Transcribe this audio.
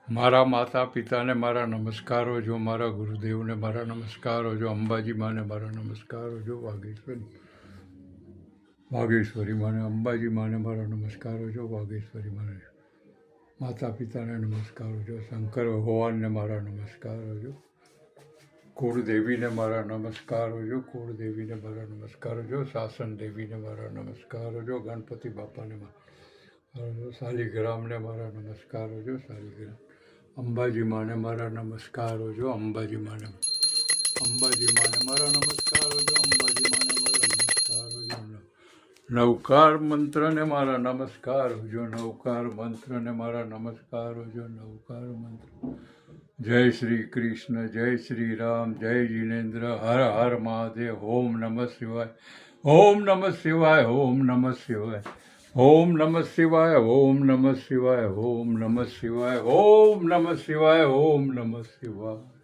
મારા માતા પિતાને મારા નમસ્કારો જો, મારા ગુરુદેવને મારા નમસ્કારો જો, અંબાજી માને મારા નમસ્કારો જો, વાઘેશ્વરી માને, અંબાજી માને મારા નમસ્કારો જો, વાઘેશ્વરી માને માતા પિતાને નમસ્કારો જો, શંકર ભગવાનને મારા નમસ્કારો જો, કુળદેવીને મારા નમસ્કારો જો, કુળદેવીને મારા નમસ્કારો જો, શાસન દેવીને મારા નમસ્કારો જો, ગણપતિ બાપાને મારા શાલિગ્રામને મારા નમસ્કારો જો, શાલિગ્રામ અંબાજી માને મારા નમસ્કારો જો, અંબાજી માને મારા નમસ્કારો જો, અંબાજી માને મારા નમસ્કારો જો, નવકાર મંત્રને મારા નમસ્કારો જો, નવકાર મંત્રને મારા નમસ્કારો જો, નવકાર મંત્ર. જય શ્રી કૃષ્ણ, જય શ્રી રામ, જય જીનેન્દ્ર, હર હર મહાદેવ, ઓમ નમઃ શિવાય, ઓમ નમઃ શિવાય, ઓમ નમઃ શિવાય, ઓમ નમઃ શિવાય, ઓમ નમઃ શિવાય, ઓમ નમઃ શિવાય, ઓમ નમઃ શિવાય, ઓમ નમઃ શિવાય.